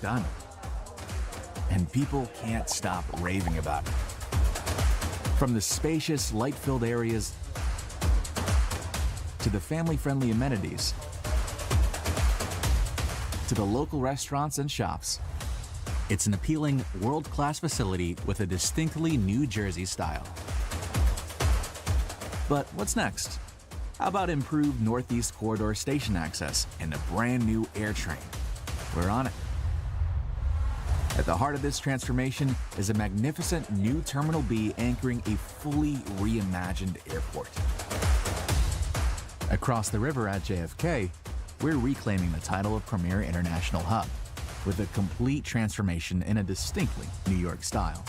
done. And people can't stop raving about it. From the spacious, light-filled areas to the family-friendly amenities to the local restaurants and shops, it's an appealing, world-class facility with a distinctly New Jersey style. But what's next? How about improved Northeast Corridor station access and a brand new air train? We're on it. At the heart of this transformation is a magnificent new Terminal B anchoring a fully reimagined airport. Across the river at JFK, we're reclaiming the title of premier international hub with a complete transformation in a distinctly New York style.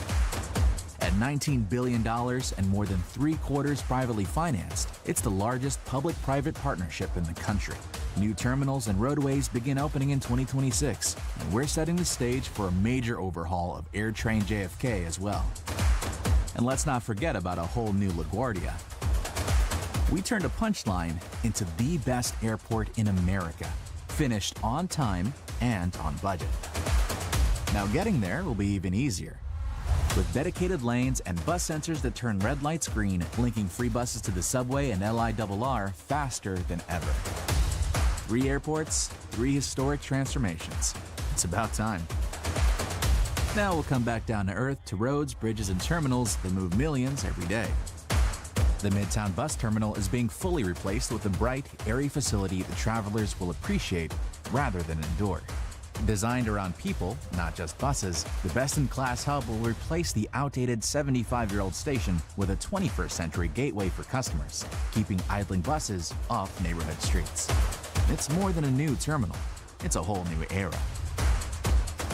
At $19 billion and more than 3/4 privately financed, it's the largest public-private partnership in the country. New terminals and roadways begin opening in 2026, and we're setting the stage for a major overhaul of AirTrain JFK as well. And let's not forget about a whole new LaGuardia. We turned a punchline into the best airport in America, finished on time and on budget. Now getting there will be even easier. With dedicated lanes and bus sensors that turn red lights green, linking free buses to the subway and LIRR faster than ever. 3 airports, 3 historic transformations. It's about time. Now we'll come back down to earth to roads, bridges, and terminals that move millions every day. The Midtown Bus Terminal is being fully replaced with a bright, airy facility that travelers will appreciate rather than endure. Designed around people, not just buses, the best-in-class hub will replace the outdated 75-year-old station with a 21st-century gateway for customers, keeping idling buses off neighborhood streets. It's more than a new terminal. It's a whole new era.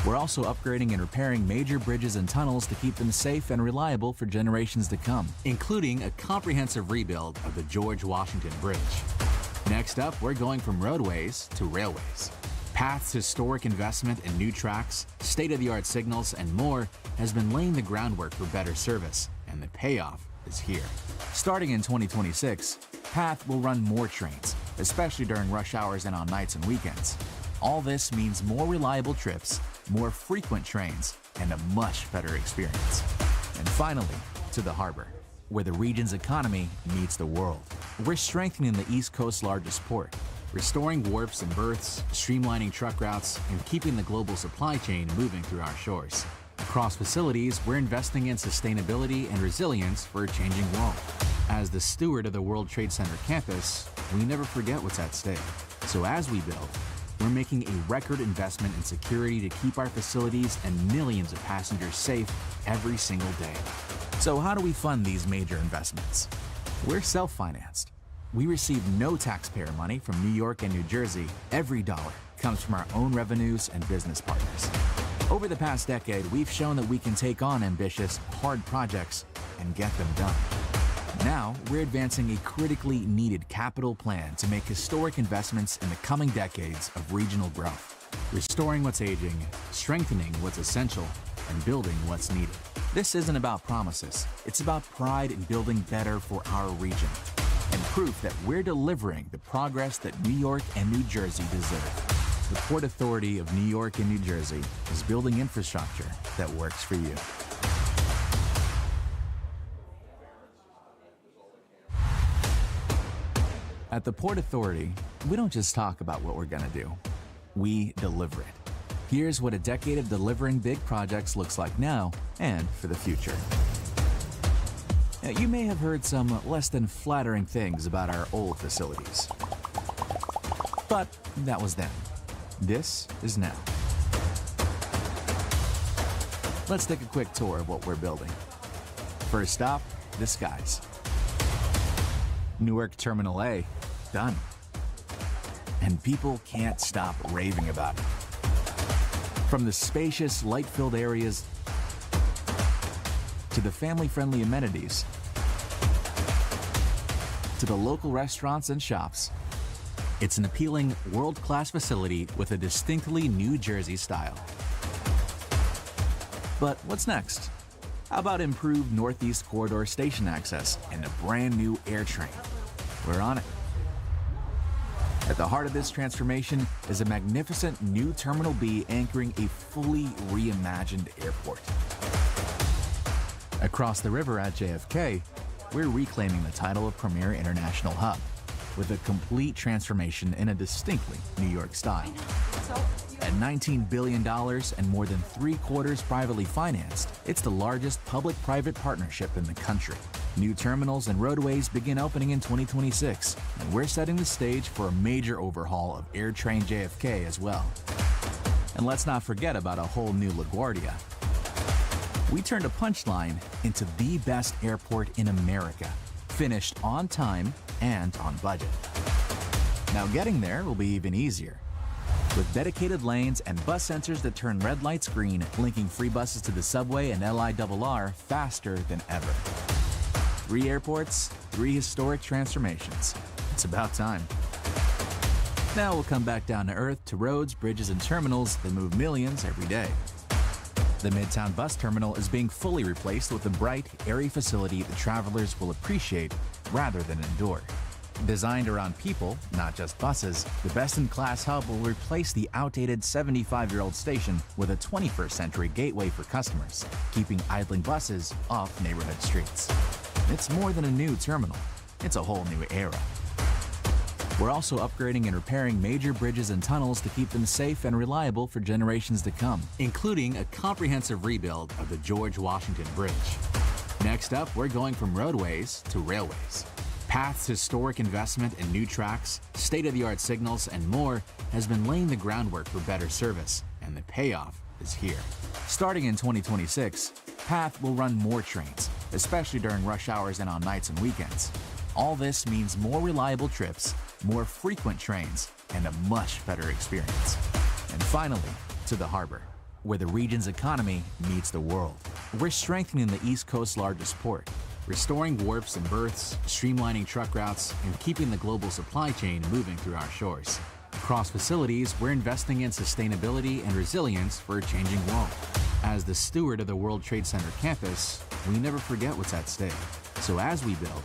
We're also upgrading and repairing major bridges and tunnels to keep them safe and reliable for generations to come, including a comprehensive rebuild of the George Washington Bridge. Next up, we're going from roadways to railways. Path's historic investment in new tracks, state-of-the-art signals, and more has been laying the groundwork for better service, and the payoff is here. Starting in 2026, Path will run more trains, especially during rush hours and on nights and weekends. All this means more reliable trips, more frequent trains, and a much better experience. And finally, to the harbor, where the region's economy meets the world. We're strengthening the East Coast's largest port, restoring wharfs and berths, streamlining truck routes, and keeping the global supply chain moving through our shores. Across facilities, we're investing in sustainability and resilience for a changing world. As the steward of the World Trade Center campus, we never forget what's at stake. So as we build, we're making a record investment in security to keep our facilities and millions of passengers safe every single day. So how do we fund these major investments? We're self-financed. We receive no taxpayer money from New York and New Jersey. Every dollar comes from our own revenues and business partners. Over the past decade, we've shown that we can take on ambitious, hard projects and get them done. Now, we're advancing a critically needed capital plan to make historic investments in the coming decades of regional growth, restoring what's aging, strengthening what's essential, and building what's needed. This isn't about promises. It's about pride in building better for our region, and proof that we're delivering the progress that New York and New Jersey deserve. The Port Authority of New York and New Jersey is building infrastructure that works for you. At the Port Authority, we don't just talk about what we're gonna do. We deliver it. Here's what a decade of delivering big projects looks like now and for the future. Now, you may have heard some less than flattering things about our old facilities. But that was then. This is now. Let's take a quick tour of what we're building. First stop, the skies. Newark Terminal A, done. And people can't stop raving about it. From the spacious, light-filled areas to the family-friendly amenities to the local restaurants and shops, it's an appealing, world-class facility with a distinctly New Jersey style. But what's next? How about improved Northeast Corridor station access and a brand new air train? We're on it. At the heart of this transformation is a magnificent new Terminal B anchoring a fully reimagined airport. Across the river at JFK, we're reclaiming the title of premier international hub with a complete transformation in a distinctly New York style. At $19 billion and more than 3/4 privately financed, it's the largest public-private partnership in the country. New terminals and roadways begin opening in 2026, and we're setting the stage for a major overhaul of AirTrain JFK as well. And let's not forget about a whole new LaGuardia. We turned a punchline into the best airport in America, finished on time and on budget. Now getting there will be even easier. With dedicated lanes and bus sensors that turn red lights green, linking free buses to the subway and LIRR faster than ever. 3 airports, 3 historic transformations. It's about time. Now we'll come back down to earth to roads, bridges, and terminals that move millions every day. The Midtown Bus Terminal is being fully replaced with a bright, airy facility that travelers will appreciate rather than endure. Designed around people, not just buses, the best-in-class hub will replace the outdated 75-year-old station with a 21st-century gateway for customers, keeping idling buses off neighborhood streets. It's more than a new terminal, it's a whole new era. We're also upgrading and repairing major bridges and tunnels to keep them safe and reliable for generations to come, including a comprehensive rebuild of the George Washington Bridge. Next up, we're going from roadways to railways. Path's historic investment in new tracks, state-of-the-art signals, and more has been laying the groundwork for better service, and the payoff is here. Starting in 2026, Path will run more trains, especially during rush hours and on nights and weekends. All this means more reliable trips, more frequent trains, and a much better experience. And finally, to the harbor, where the region's economy meets the world. We're strengthening the East Coast's largest port, restoring wharfs and berths, streamlining truck routes, and keeping the global supply chain moving through our shores. Across facilities, we're investing in sustainability and resilience for a changing world. As the steward of the World Trade Center campus, we never forget what's at stake. So as we build,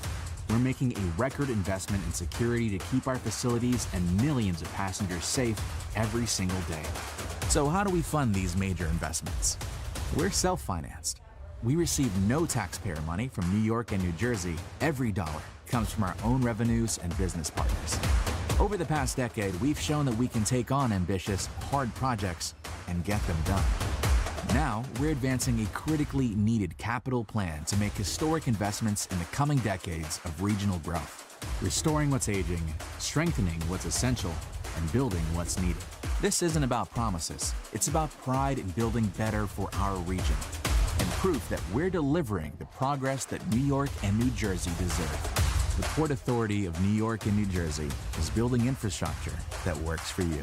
we're making a record investment in security to keep our facilities and millions of passengers safe every single day. So how do we fund these major investments? We're self-financed. We receive no taxpayer money from New York and New Jersey. Every dollar comes from our own revenues and business partners. Over the past decade, we've shown that we can take on ambitious, hard projects and get them done. Now, we're advancing a critically needed capital plan to make historic investments in the coming decades of regional growth, restoring what's aging, strengthening what's essential, and building what's needed. This isn't about promises. It's about pride in building better for our region, and proof that we're delivering the progress that New York and New Jersey deserve. The Port Authority of New York and New Jersey is building infrastructure that works for you.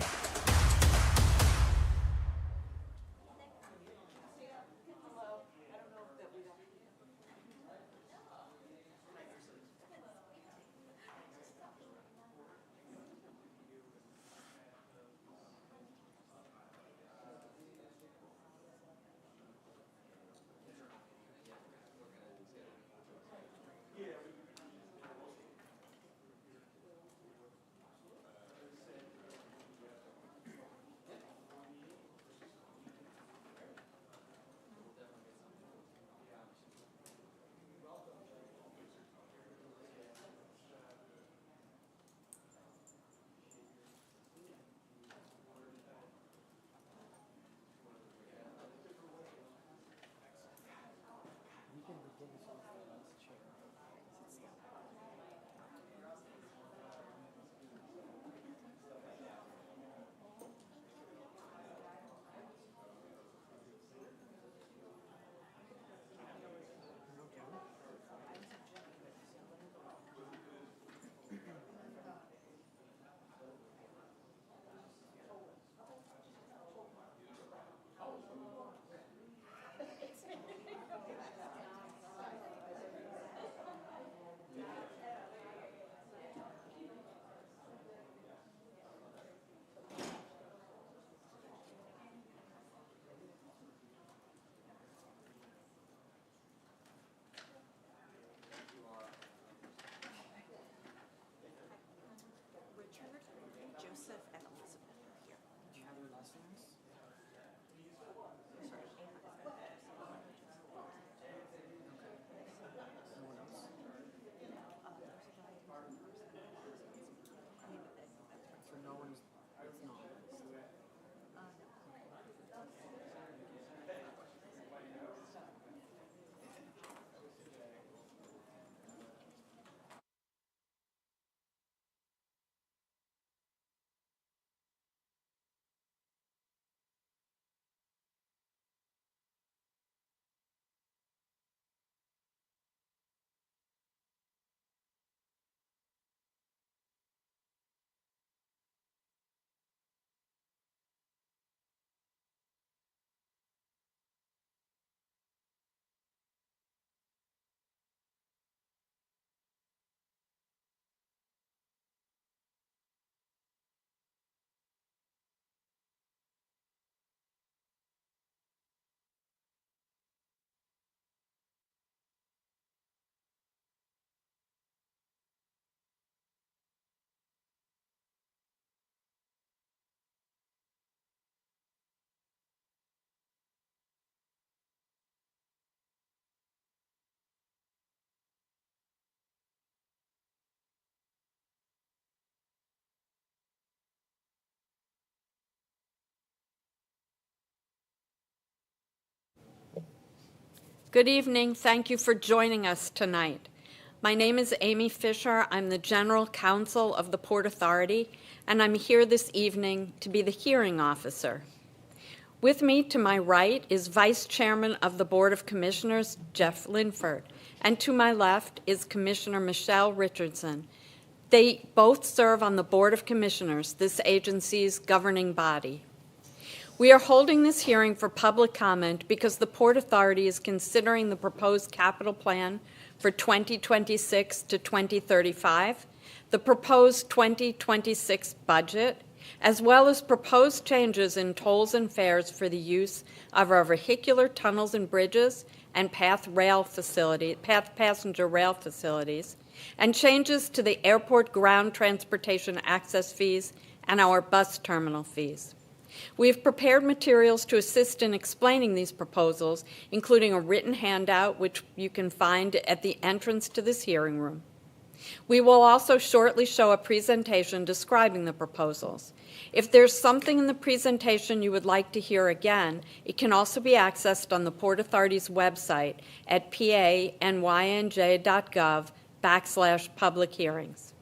Good evening. Thank you for joining us tonight. My name is Amy Fisher. I'm the General Counsel of the Port Authority, and I'm here this evening to be the hearing officer. With me to my right is Vice Chairman of the Board of Commissioners, Jeff Linford, and to my left is Commissioner Michelle Richardson. They both serve on the Board of Commissioners, this agency's governing body. We are holding this hearing for public comment because the Port Authority is considering the proposed capital plan for 2026 to 2035, the proposed 2026 budget, as well as proposed changes in tolls and fares for the use of our vehicular tunnels and bridges and passenger rail facilities, and changes to the airport ground transportation access fees and our bus terminal fees. We have prepared materials to assist in explaining these proposals, including a written handout, which you can find at the entrance to this hearing room. We will also shortly show a presentation describing the proposals. If there's something in the presentation you would like to hear again, it can also be accessed on the Port Authority's website at panyj.gov/public hearings.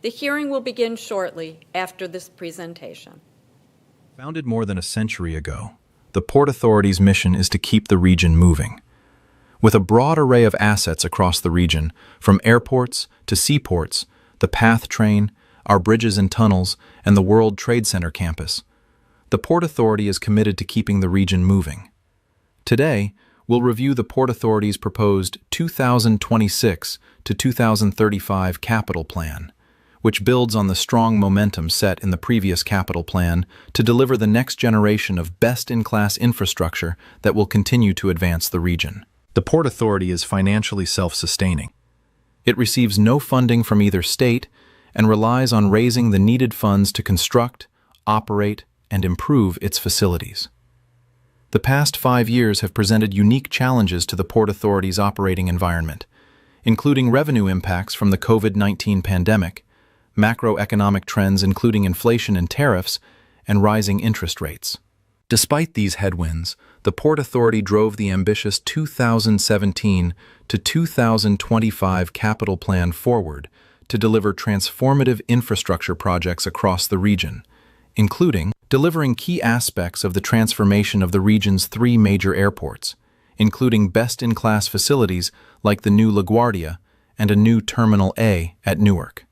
The hearing will begin shortly after this presentation. Founded more than a century ago, the Port Authority's mission is to keep the region moving. With a broad array of assets across the region, from airports to seaports, the PATH train, our bridges and tunnels, and the World Trade Center campus, the Port Authority is committed to keeping the region moving. Today, we'll review the Port Authority's proposed 2026 to 2035 capital plan, which builds on the strong momentum set in the previous capital plan to deliver the next generation of best-in-class infrastructure that will continue to advance the region. The Port Authority is financially self-sustaining. It receives no funding from either state and relies on raising the needed funds to construct, operate, and improve its facilities. The past 5 years have presented unique challenges to the Port Authority's operating environment, including revenue impacts from the COVID-19 pandemic, macroeconomic trends including inflation and tariffs, and rising interest rates. Despite these headwinds, the Port Authority drove the ambitious 2017 to 2025 capital plan forward to deliver transformative infrastructure projects across the region, including delivering key aspects of the transformation of the region's 3 major airports, including best-in-class facilities like the new LaGuardia and a new Terminal A at Newark.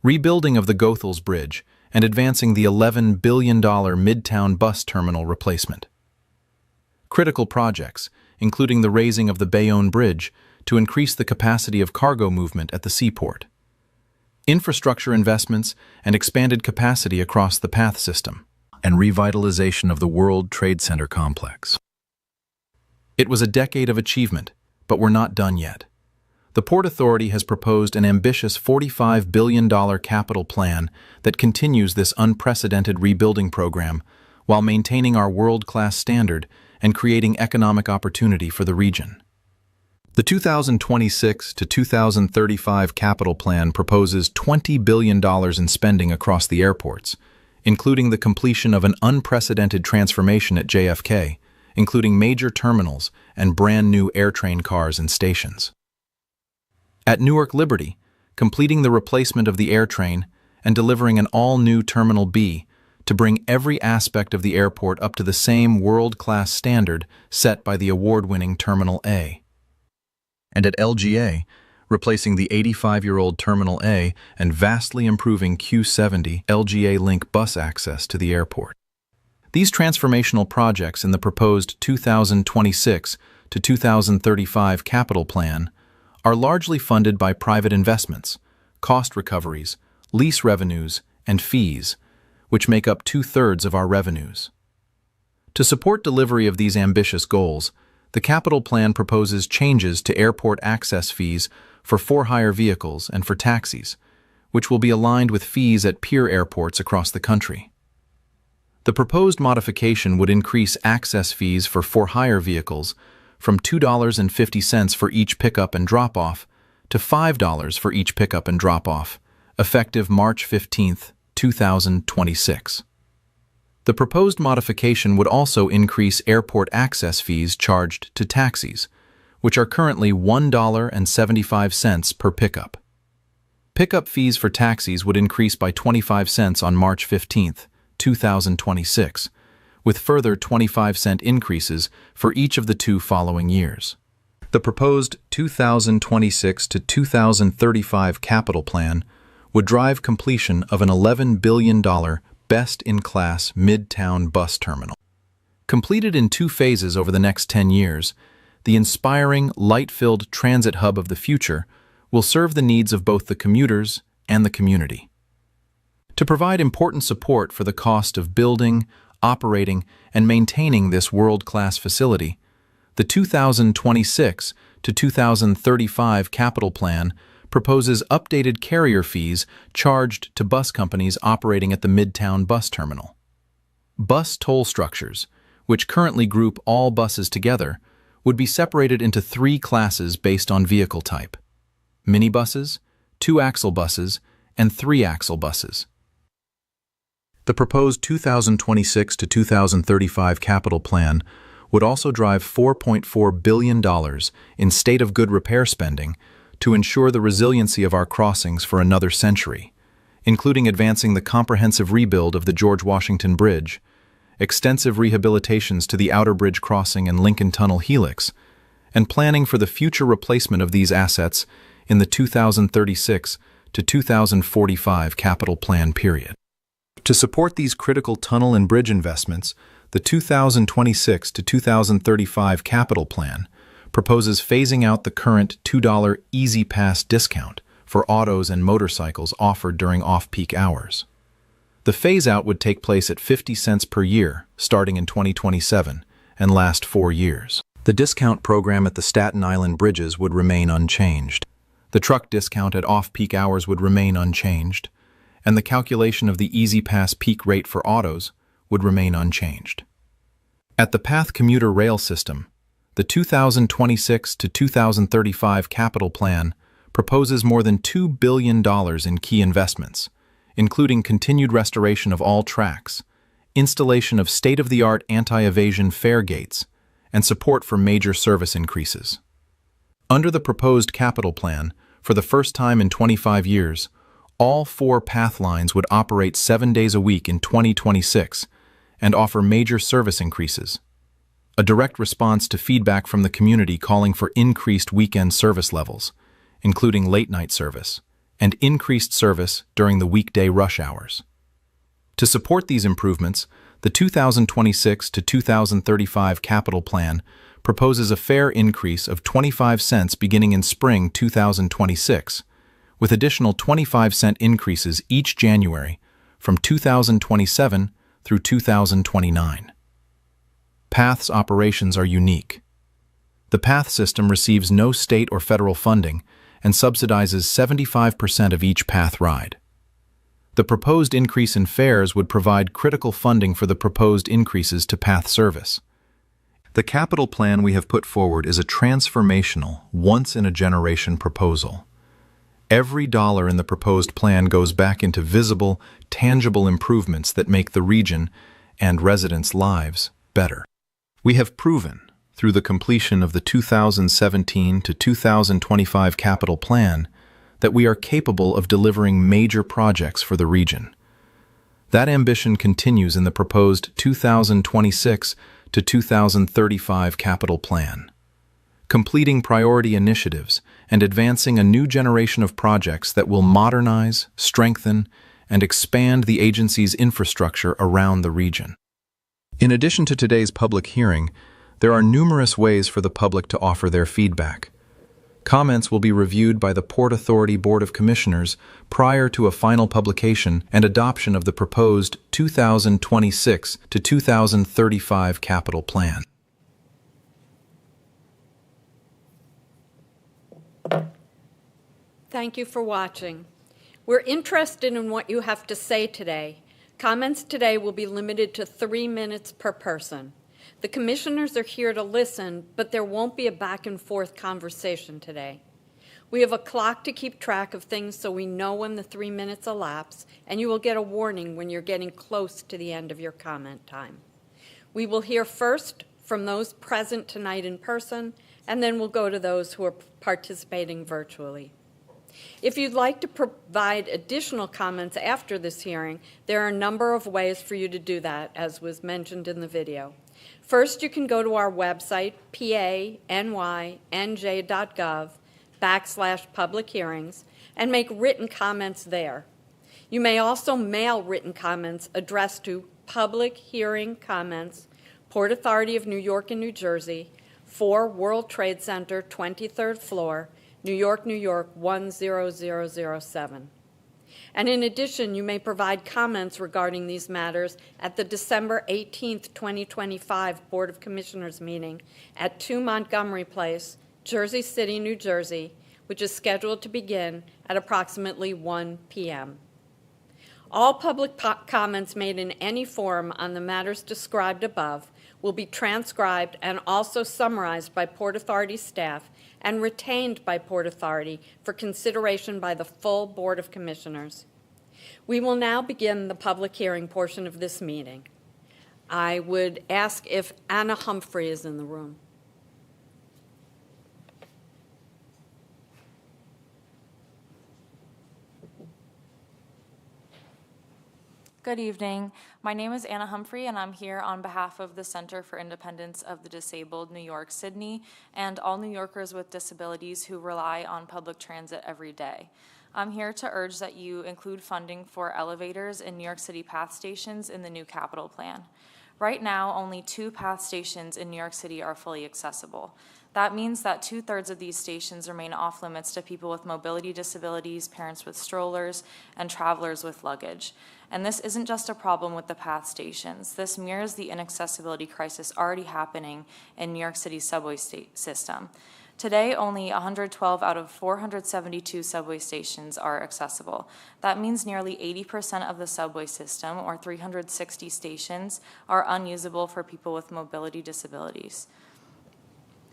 Rebuilding of the Goethals Bridge, and advancing the $11 billion Midtown bus terminal replacement. Critical projects, including the raising of the Bayonne Bridge to increase the capacity of cargo movement at the seaport. Infrastructure investments and expanded capacity across the PATH system. And revitalization of the World Trade Center complex. It was a decade of achievement, but we're not done yet. The Port Authority has proposed an ambitious $45 billion capital plan that continues this unprecedented rebuilding program while maintaining our world-class standard and creating economic opportunity for the region. The 2026 to 2035 capital plan proposes $20 billion in spending across the airports, including the completion of an unprecedented transformation at JFK, including major terminals and brand new airtrain cars and stations. At Newark Liberty, completing the replacement of the airtrain and delivering an all-new Terminal B to bring every aspect of the airport up to the same world-class standard set by the award-winning Terminal A. And at LGA, replacing the 85-year-old Terminal A and vastly improving Q70 LGA Link bus access to the airport. These transformational projects in the proposed 2026 to 2035 capital plan are largely funded by private investments, cost recoveries, lease revenues, and fees, which make up 2/3 of our revenues. To support delivery of these ambitious goals, the capital plan proposes changes to airport access fees for for-hire vehicles and for taxis, which will be aligned with fees at peer airports across the country. The proposed modification would increase access fees for for-hire vehicles from $2.50 for each pickup and drop-off to $5 for each pickup and drop-off, effective March 15, 2026. The proposed modification would also increase airport access fees charged to taxis, which are currently $1.75 per pickup. Pickup fees for taxis would increase by 25 cents on March 15, 2026, with further 25-cent increases for each of the 2 following years. The proposed 2026 to 2035 capital plan would drive completion of an $11 billion best-in-class midtown bus terminal. Completed in 2 phases over the next 10 years, the inspiring, light-filled transit hub of the future will serve the needs of both the commuters and the community. To provide important support for the cost of building, operating, and maintaining this world-class facility, the 2026 to 2035 capital plan proposes updated carrier fees charged to bus companies operating at the Midtown bus terminal. Bus toll structures, which currently group all buses together, would be separated into 3 classes based on vehicle type: minibuses, 2-axle buses, and 3-axle buses. The proposed 2026 to 2035 capital plan would also drive $4.4 billion in state of good repair spending to ensure the resiliency of our crossings for another century, including advancing the comprehensive rebuild of the George Washington Bridge, extensive rehabilitations to the Outer Bridge Crossing and Lincoln Tunnel Helix, and planning for the future replacement of these assets in the 2036 to 2045 capital plan period. To support these critical tunnel and bridge investments, the 2026 to 2035 capital plan proposes phasing out the current $2 Easy Pass discount for autos and motorcycles offered during off-peak hours. The phase-out would take place at 50 cents per year, starting in 2027, and last 4 years. The discount program at the Staten Island bridges would remain unchanged. The truck discount at off-peak hours would remain unchanged, and the calculation of the Easy Pass peak rate for autos would remain unchanged. At the PATH commuter rail system, the 2026 to 2035 capital plan proposes more than $2 billion in key investments, including continued restoration of all tracks, installation of state-of-the-art anti-evasion fare gates, and support for major service increases. Under the proposed capital plan, for the first time in 25 years, all 4 PATH lines would operate 7 days a week in 2026 and offer major service increases, a direct response to feedback from the community calling for increased weekend service levels, including late-night service, and increased service during the weekday rush hours. To support these improvements, the 2026 to 2035 capital plan proposes a fare increase of 25 cents beginning in spring 2026, with additional 25-cent increases each January from 2027 through 2029. PATH's operations are unique. The PATH system receives no state or federal funding and subsidizes 75% of each PATH ride. The proposed increase in fares would provide critical funding for the proposed increases to PATH service. The capital plan we have put forward is a transformational, once-in-a-generation proposal. Every dollar in the proposed plan goes back into visible, tangible improvements that make the region and residents' lives better. We have proven, through the completion of the 2017 to 2025 capital plan, that we are capable of delivering major projects for the region. That ambition continues in the proposed 2026 to 2035 capital plan. Completing priority initiatives and advancing a new generation of projects that will modernize, strengthen, and expand the agency's infrastructure around the region. In addition to today's public hearing, there are numerous ways for the public to offer their feedback. Comments will be reviewed by the Port Authority Board of Commissioners prior to a final publication and adoption of the proposed 2026 to 2035 capital plan. Thank you for watching. We're interested in what you have to say today. Comments today will be limited to 3 minutes per person. The commissioners are here to listen, but there won't be a back-and-forth conversation today. We have a clock to keep track of things so we know when the 3 minutes elapse, and you will get a warning when you're getting close to the end of your comment time. We will hear first from those present tonight in person, and then we'll go to those who are participating virtually. If you'd like to provide additional comments after this hearing, there are a number of ways for you to do that, as was mentioned in the video. First, you can go to our website, panyj.gov/public hearings, and make written comments there. You may also mail written comments addressed to Public Hearing Comments, Port Authority of New York and New Jersey, 4 World Trade Center, 23rd floor, New York, New York, 10007. And in addition, you may provide comments regarding these matters at the December 18th, 2025 Board of Commissioners meeting at 2 Montgomery Place, Jersey City, New Jersey, which is scheduled to begin at approximately 1 p.m. All public comments made in any forum on the matters described above will be transcribed and also summarized by Port Authority staff and retained by Port Authority for consideration by the full Board of Commissioners. We will now begin the public hearing portion of this meeting. I would ask if Anna Humphrey is in the room. Good evening. My name is Anna Humphrey, and I'm here on behalf of the Center for Independence of the Disabled, New York, Sydney, and all New Yorkers with disabilities who rely on public transit every day. I'm here to urge that you include funding for elevators in New York City PATH stations in the new capital plan. Right now, only 2 PATH stations in New York City are fully accessible. That means that 2/3 of these stations remain off limits to people with mobility disabilities, parents with strollers, and travelers with luggage. And this isn't just a problem with the PATH stations. This mirrors the inaccessibility crisis already happening in New York City's subway system. Today, only 112 out of 472 subway stations are accessible. That means nearly 80% of the subway system, or 360 stations, are unusable for people with mobility disabilities.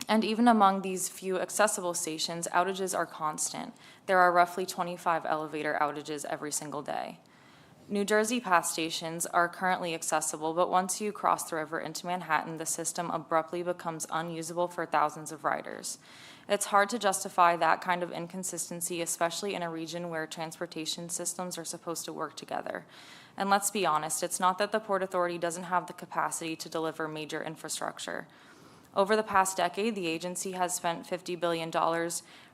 And even among these few accessible stations, outages are constant. There are roughly 25 elevator outages every single day. New Jersey PATH stations are currently accessible, but once you cross the river into Manhattan, the system abruptly becomes unusable for thousands of riders. It's hard to justify that kind of inconsistency, especially in a region where transportation systems are supposed to work together. And let's be honest, it's not that the Port Authority doesn't have the capacity to deliver major infrastructure. Over the past decade, the agency has spent $50 billion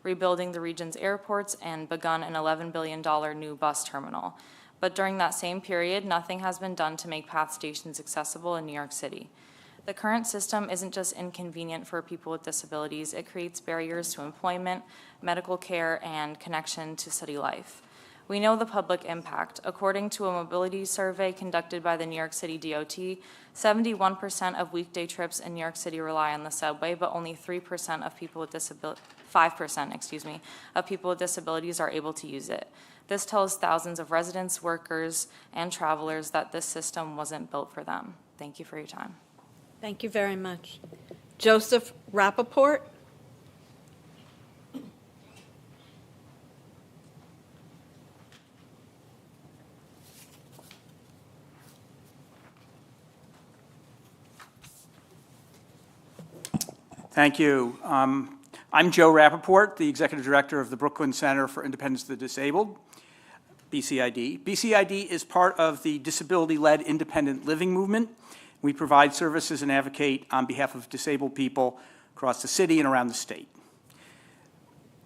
rebuilding the region's airports and begun an $11 billion new bus terminal. But during that same period, nothing has been done to make PATH stations accessible in New York City. The current system isn't just inconvenient for people with disabilities, it creates barriers to employment, medical care, and connection to city life. We know the public impact. According to a mobility survey conducted by the New York City DOT, 71% of weekday trips in New York City rely on the subway, but only 3% of people with 5%, of people with disabilities are able to use it. This tells thousands of residents, workers, and travelers that this system wasn't built for them. Thank you for your time. Thank you very much. Joseph Rappaport. Thank you. I'm Joe Rappaport, the Executive Director of the Brooklyn Center for Independence of the Disabled, BCID. BCID is part of the disability-led independent living movement. We provide services and advocate on behalf of disabled people across the city and around the state.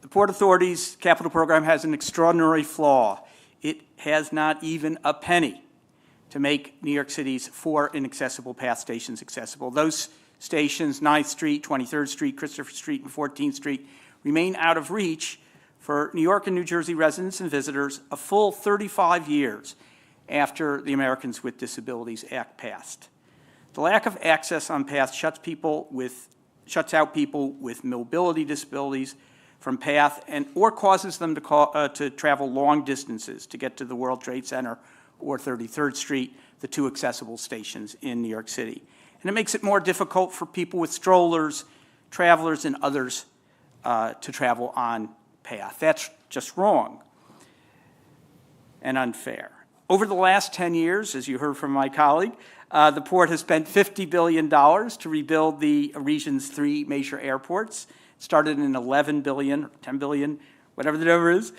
The Port Authority's capital program has an extraordinary flaw. It has not even a penny to make New York City's 4 inaccessible PATH stations accessible. Those stations, 9th Street, 23rd Street, Christopher Street, and 14th Street, remain out of reach for New York and New Jersey residents and visitors a full 35 years after the Americans with Disabilities Act passed. The lack of access on PATH shuts out people with mobility disabilities from PATH or causes them to travel long distances to get to the World Trade Center or 33rd Street, the 2 accessible stations in New York City. And it makes it more difficult for people with strollers, travelers, and others to travel on path. That's just wrong and unfair. Over the last 10 years, as you heard from my colleague, the port has spent $50 billion to rebuild the region's 3 major airports. It started in $11 billion, or $10 billion, whatever the number is,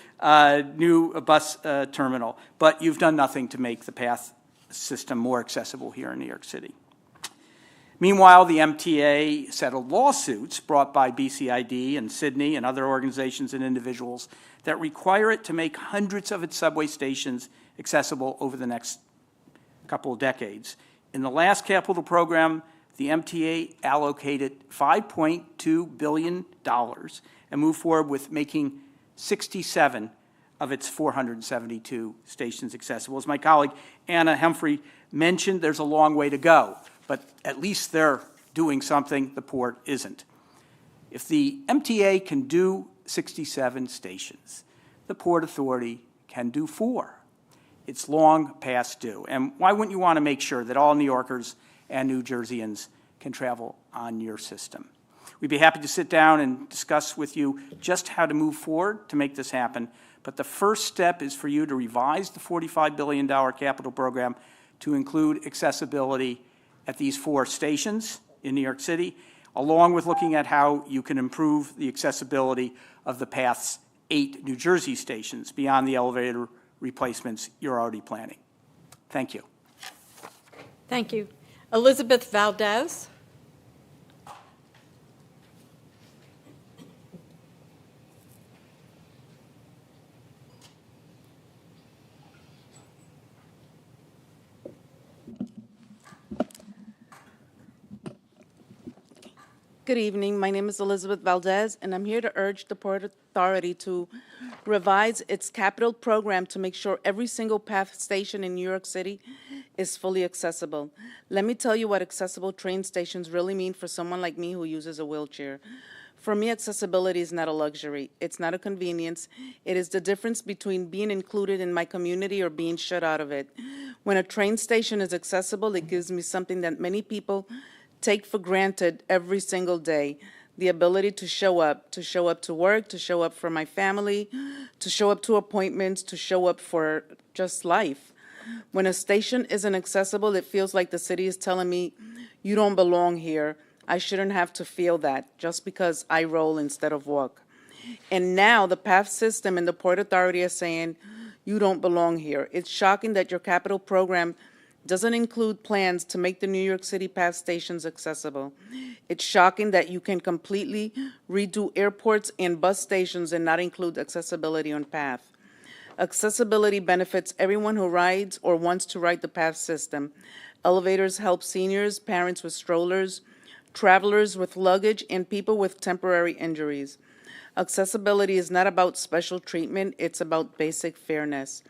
new bus terminal. But you've done nothing to make the path system more accessible here in New York City. Meanwhile, the MTA settled lawsuits brought by BCID and Sydney and other organizations and individuals that require it to make hundreds of its subway stations accessible over the next couple of decades. In the last capital program, the MTA allocated $5.2 billion and moved forward with making 67 of its 472 stations accessible. As my colleague Anna Humphrey mentioned, there's a long way to go, but at least they're doing something the port isn't. If the MTA can do 67 stations, the Port Authority can do 4. It's long past due. And why wouldn't you want to make sure that all New Yorkers and New Jerseyans can travel on your system? We'd be happy to sit down and discuss with you just how to move forward to make this happen. But the first step is for you to revise the $45 billion capital program to include accessibility at these 4 stations in New York City, along with looking at how you can improve the accessibility of the path's 8 New Jersey stations beyond the elevator replacements you're already planning. Thank you. Thank you. Elizabeth Valdez. Good evening. My name is Elizabeth Valdez, and I'm here to urge the Port Authority to revise its capital program to make sure every single path station in New York City is fully accessible. Let me tell you what accessible train stations really mean for someone like me who uses a wheelchair. For me, accessibility is not a luxury. It's not a convenience. It is the difference between being included in my community or being shut out of it. When a train station is accessible, it gives me something that many people take for granted every single day: the ability to show up to work, to show up for my family, to show up to appointments, to show up for just life. When a station isn't accessible, it feels like the city is telling me, you don't belong here. I shouldn't have to feel that just because I roll instead of walk. And now the PATH system and the Port Authority are saying, you don't belong here. It's shocking that your capital program doesn't include plans to make the New York City PATH stations accessible. It's shocking that you can completely redo airports and bus stations and not include accessibility on PATH. Accessibility benefits everyone who rides or wants to ride the PATH system. Elevators help seniors, parents with strollers, travelers with luggage, and people with temporary injuries. Accessibility is not about special treatment, it's about basic fairness.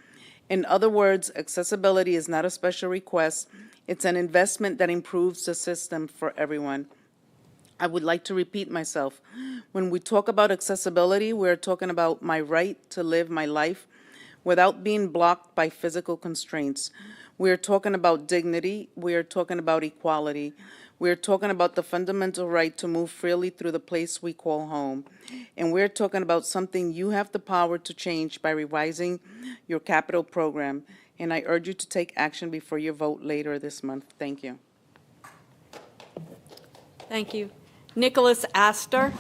In other words, accessibility is not a special request, it's an investment that improves the system for everyone. I would like to repeat myself. When we talk about accessibility, we're talking about my right to live my life without being blocked by physical constraints. We're talking about dignity, we're talking about equality. We're talking about the fundamental right to move freely through the place we call home. And we're talking about something you have the power to change by revising your capital program. And I urge you to take action before your vote later this month. Thank you. Thank you. Nicholas Astor.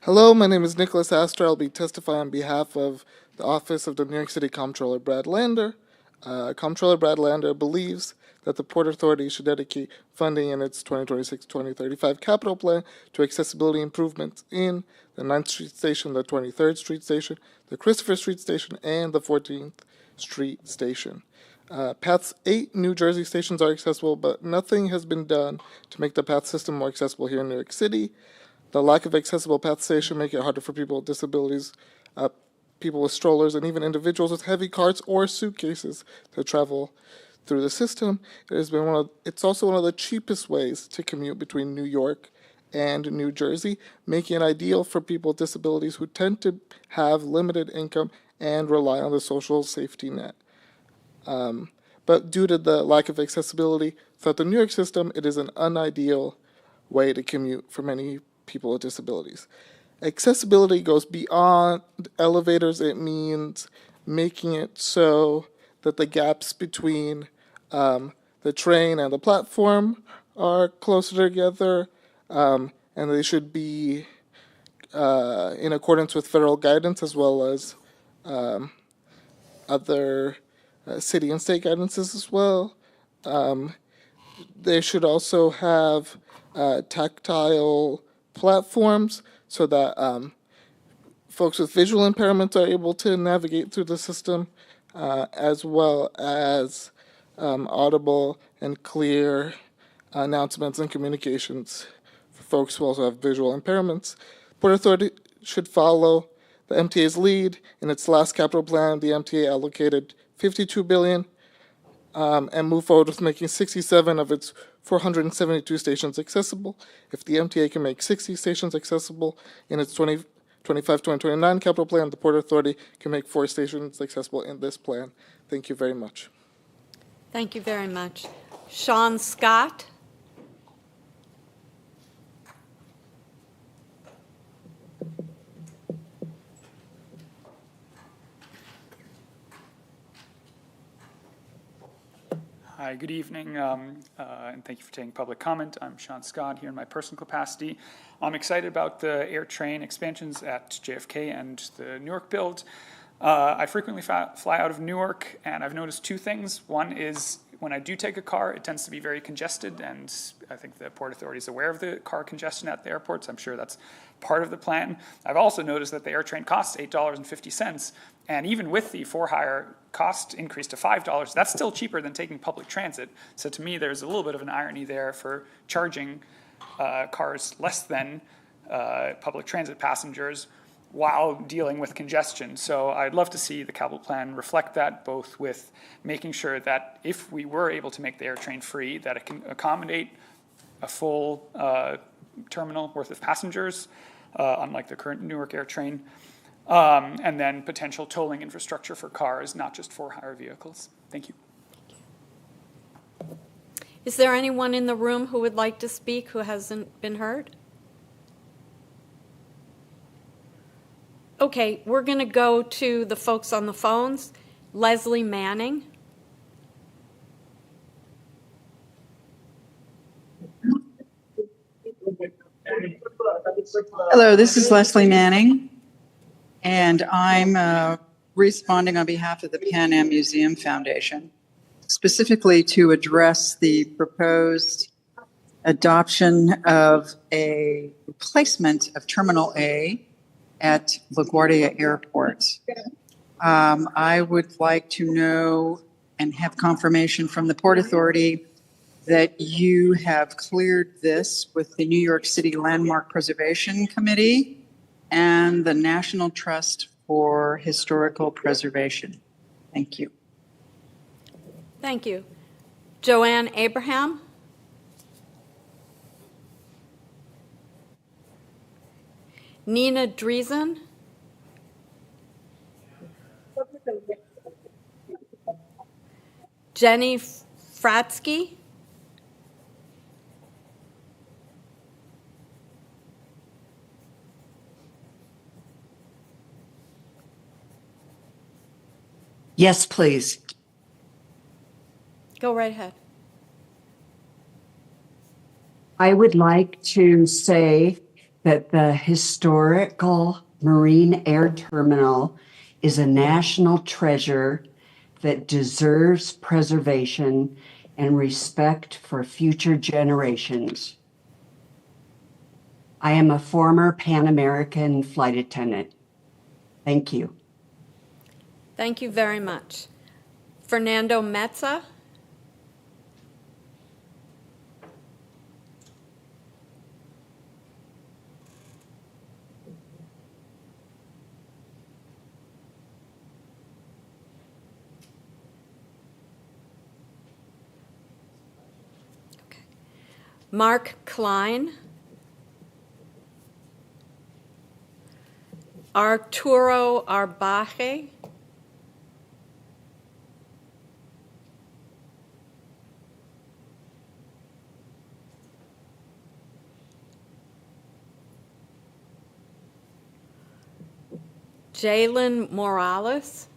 Hello, my name is Nicholas Astor. I'll be testifying on behalf of the Office of the New York City Comptroller Brad Lander. Comptroller Brad Lander believes that the Port Authority should dedicate funding in its 2026-2035 capital plan to accessibility improvements in the 9th Street Station, the 23rd Street Station, the Christopher Street Station, and the 14th Street Station. PATH's 8 New Jersey stations are accessible, but nothing has been done to make the PATH system more accessible here in New York City. The lack of accessible PATH station make it harder for people with disabilities, people with strollers, and even individuals with heavy carts or suitcases to travel through the system. It's also one of the cheapest ways to commute between New York and New Jersey, making it ideal for people with disabilities who tend to have limited income and rely on the social safety net. But due to the lack of accessibility throughout the New York system, it is an unideal way to commute for many people with disabilities. Accessibility goes beyond elevators. It means making it so that the gaps between the train and the platform are closer together, and they should be in accordance with federal guidance as well as other city and state guidances as well. They should also have tactile platforms so that folks with visual impairments are able to navigate through the system, as well as audible and clear announcements and communications for folks who also have visual impairments. Port Authority should follow the MTA's lead. In its last capital plan, the MTA allocated $52 billion and move forward with making 67 of its 472 stations accessible. If the MTA can make 60 stations accessible in its 2025-2029 capital plan, the Port Authority can make 4 stations accessible in this plan. Thank you very much. Thank you very much. Sean Scott? Hi, good evening, and thank you for taking public comment. I'm Sean Scott here in my personal capacity. I'm excited about the air train expansions at JFK and the Newark build. I frequently fly out of Newark, and I've noticed 2 things. One is when I do take a car, it tends to be very congested, and I think the Port Authority is aware of the car congestion at the airports. I'm sure that's part of the plan. I've also noticed that the air train costs $8.50, and even with the for-hire cost increase to $5, that's still cheaper than taking public transit. So to me, there's a little bit of an irony there for charging cars less than public transit passengers while dealing with congestion. So I'd love to see the capital plan reflect that, both with making sure that if we were able to make the air train free, that it can accommodate a full terminal worth of passengers, unlike the current Newark air train, and then potential tolling infrastructure for cars, not just for hire vehicles. Thank you. Is there anyone in the room who would like to speak who hasn't been heard? Okay, we're going to go to the folks on the phones. Leslie Manning. Hello, this is Leslie Manning, and I'm responding on behalf of the Pan Am Museum Foundation, specifically to address the proposed adoption of a replacement of Terminal A at LaGuardia Airport. I would like to know and have confirmation from the Port Authority that you have cleared this with the New York City Landmark Preservation Committee and the National Trust for Historical Preservation. Thank you. Thank you. Joanne Abraham. Nina Driesen. Jenny Fratsky. Yes, please. Go right ahead. I would like to say that the historical Marine Air Terminal is a national treasure that deserves preservation and respect for future generations. I am a former Pan American flight attendant. Thank you. Thank you very much. Fernando Metza. Mark Klein, Arturo Arbaje, Jalen Morales,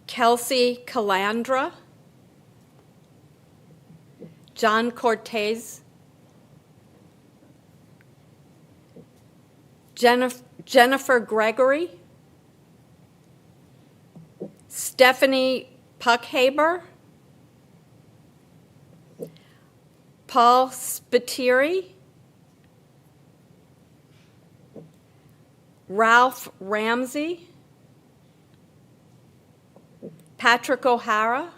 Kelsey Calandra, John Cortez, Jennifer Gregory, Stephanie Puckhaber, Paul Spiteri, Ralph Ramsey, Patrick O'Hara.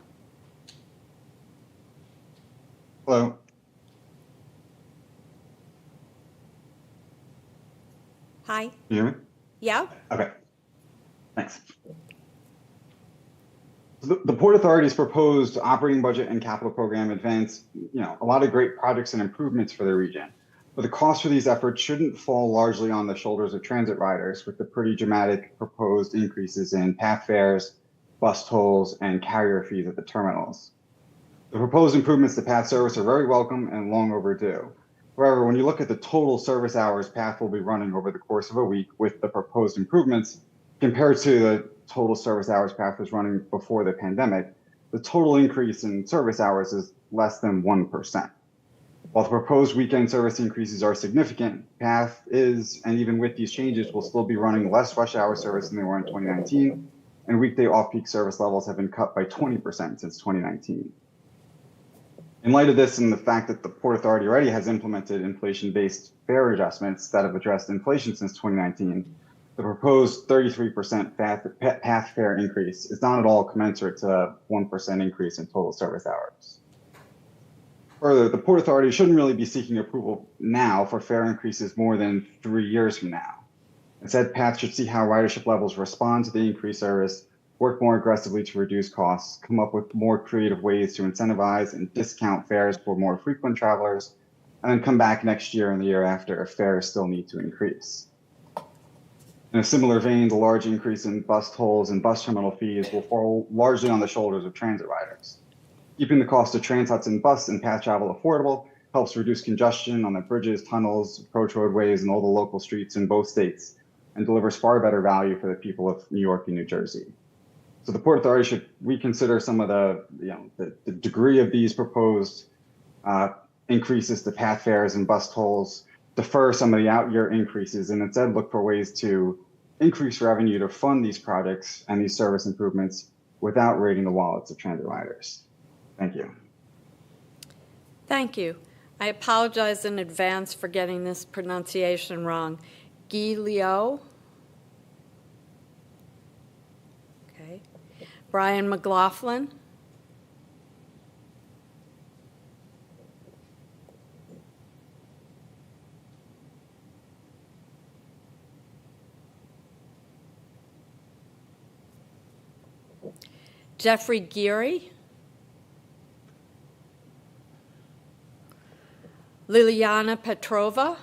Hello. Hi. You hear me? Yeah. Okay. Thanks. The Port Authority's proposed operating budget and capital program advance, a lot of great projects and improvements for the region. But the cost for these efforts shouldn't fall largely on the shoulders of transit riders, with the pretty dramatic proposed increases in path fares, bus tolls, and carrier fees at the terminals. The proposed improvements to PATH service are very welcome and long overdue. However, when you look at the total service hours PATH will be running over the course of a week with the proposed improvements, compared to the total service hours PATH was running before the pandemic, the total increase in service hours is less than 1%. While the proposed weekend service increases are significant, PATH is, and even with these changes, will still be running less rush hour service than they were in 2019, and weekday off-peak service levels have been cut by 20% since 2019. In light of this and the fact that the Port Authority already has implemented inflation-based fare adjustments that have addressed inflation since 2019, the proposed 33% PATH fare increase is not at all commensurate to a 1% increase in total service hours. Further, the Port Authority shouldn't really be seeking approval now for fare increases more than 3 years from now. Instead, PATH should see how ridership levels respond to the increased service, work more aggressively to reduce costs, come up with more creative ways to incentivize and discount fares for more frequent travelers, and then come back next year and the year after if fares still need to increase. In a similar vein, the large increase in bus tolls and bus terminal fees will fall largely on the shoulders of transit riders. Keeping the cost of transits and bus and PATH travel affordable helps reduce congestion on the bridges, tunnels, approach roadways, and all the local streets in both states, and delivers far better value for the people of New York and New Jersey. So the Port Authority should reconsider some of the degree of these proposed increases to PATH fares and bus tolls, defer some of the out-year increases, and instead look for ways to increase revenue to fund these projects and these service improvements without raiding the wallets of transit riders. Thank you. Thank you. I apologize in advance for getting this pronunciation wrong. Guy Leo. Okay. Brian McLaughlin. Jeffrey Geary. Liliana Petrova.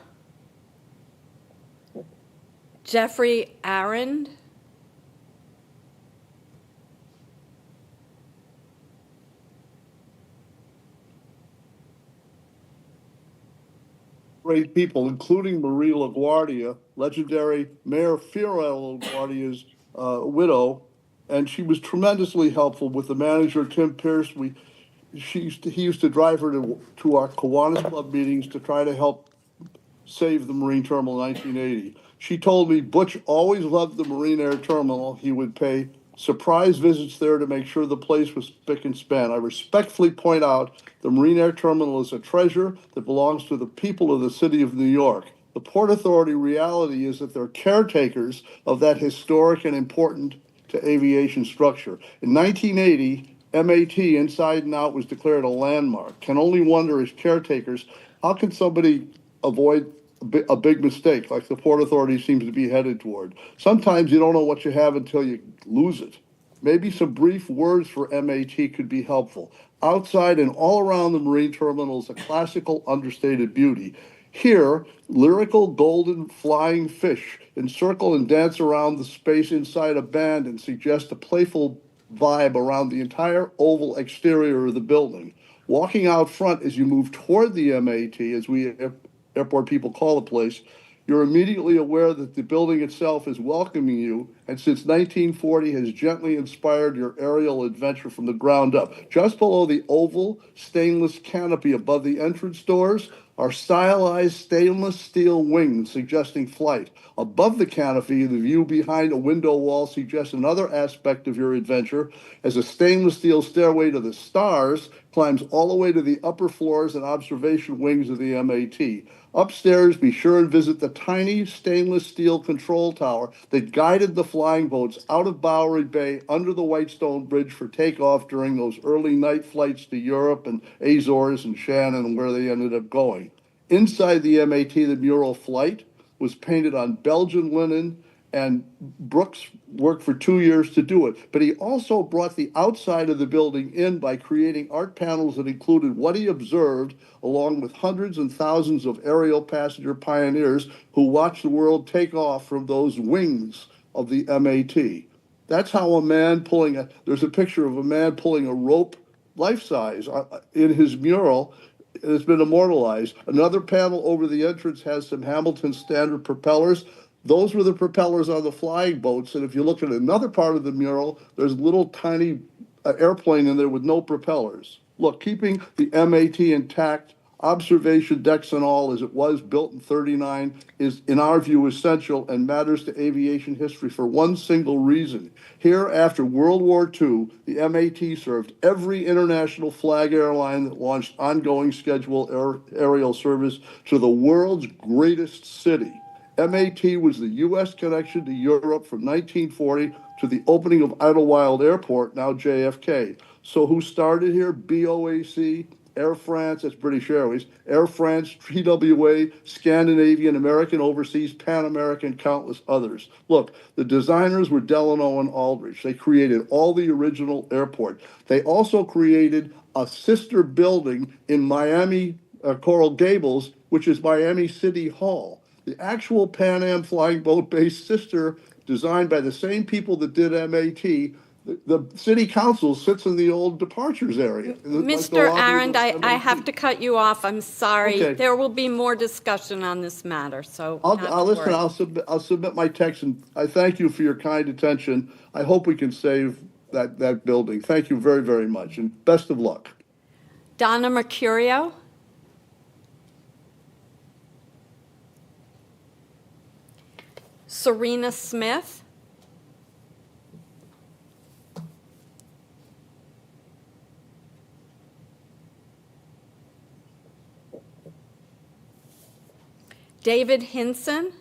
Jeffrey Arend. Great people, including Marie LaGuardia, legendary Mayor Fiorello LaGuardia's widow, and she was tremendously helpful with the manager, Tim Pierce. He used to drive her to our Kiwanis Club meetings to try to help save the Marine Terminal in 1980. She told me Butch always loved the Marine Air Terminal. He would pay surprise visits there to make sure the place was spick and span. I respectfully point out the Marine Air Terminal is a treasure that belongs to the people of the city of New York. The Port Authority reality is that they're caretakers of that historic and important to aviation structure. In 1980, MAT Inside and Out was declared a landmark. Can only wonder as caretakers How can somebody avoid a big mistake like the Port Authority seems to be headed toward? Sometimes you don't know what you have until you lose it. Maybe some brief words for MAT could be helpful. Outside and all around the marine terminal is a classical understated beauty. Here, lyrical golden flying fish encircle and dance around the space inside a band and suggest a playful vibe around the entire oval exterior of the building. Walking out front as you move toward the MAT, as we airport people call the place, you're immediately aware that the building itself is welcoming you, and since 1940 has gently inspired your aerial adventure from the ground up. Just below the oval stainless canopy above the entrance doors are stylized stainless steel wings suggesting flight. Above the canopy, the view behind a window wall suggests another aspect of your adventure, as a stainless steel stairway to the stars climbs all the way to the upper floors and observation wings of the MAT. Upstairs, be sure and visit the tiny stainless steel control tower that guided the flying boats out of Bowery Bay under the Whitestone Bridge for takeoff during those early night flights to Europe and Azores and Shannon and where they ended up going. Inside the MAT, the mural Flight was painted on Belgian linen, and Brooks worked for 2 years to do it. But he also brought the outside of the building in by creating art panels that included what he observed, along with hundreds and thousands of aerial passenger pioneers who watched the world take off from those wings of the MAT. That's how there's a picture of a man pulling a rope, life-size, in his mural. It's been immortalized. Another panel over the entrance has some Hamilton standard propellers. Those were the propellers on the flying boats. And if you look at another part of the mural, there's a little tiny airplane in there with no propellers. Look, keeping the MAT intact, observation decks and all, as it was built in 39, is, in our view, essential and matters to aviation history for one single reason. Here, after World War II, the MAT served every international flag airline that launched ongoing scheduled aerial service to the world's greatest city. MAT was the U.S. connection to Europe from 1940 to the opening of Idlewild Airport, now JFK. So who started here? BOAC, Air France, that's British Airways, Air France, TWA, Scandinavian, American Overseas, Pan American, countless others. Look, the designers were Delano and Aldrich. They created all the original airport. They also created a sister building in Miami, Coral Gables, which is Miami City Hall. The actual Pan Am flying boat-based sister, designed by the same people that did MAT, the city council sits in the old departures area. Mr. Arend, I have to cut you off. I'm sorry. Okay. There will be more discussion on this matter, so I'll listen. I'll submit my text, and I thank you for your kind attention. I hope we can save that building. Thank you very, very much, and best of luck. Donna Mercurio. Serena Smith. David Hinson.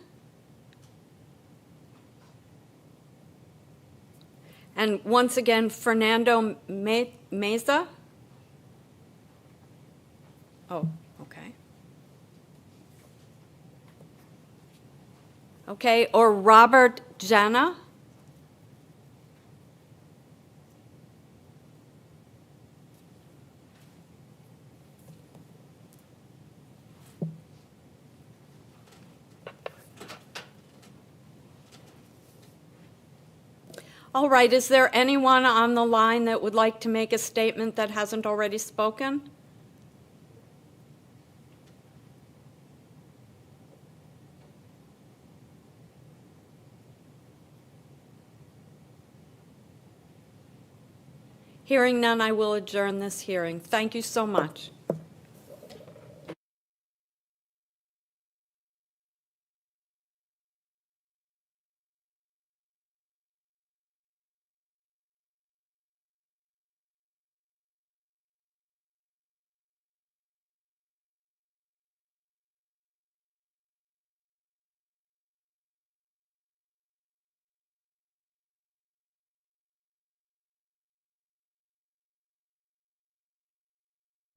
And once again, Fernando Meza. Oh, okay. Okay, or Robert Jana. All right, is there anyone on the line that would like to make a statement that hasn't already spoken? Hearing none, I will adjourn this hearing. Thank you so much.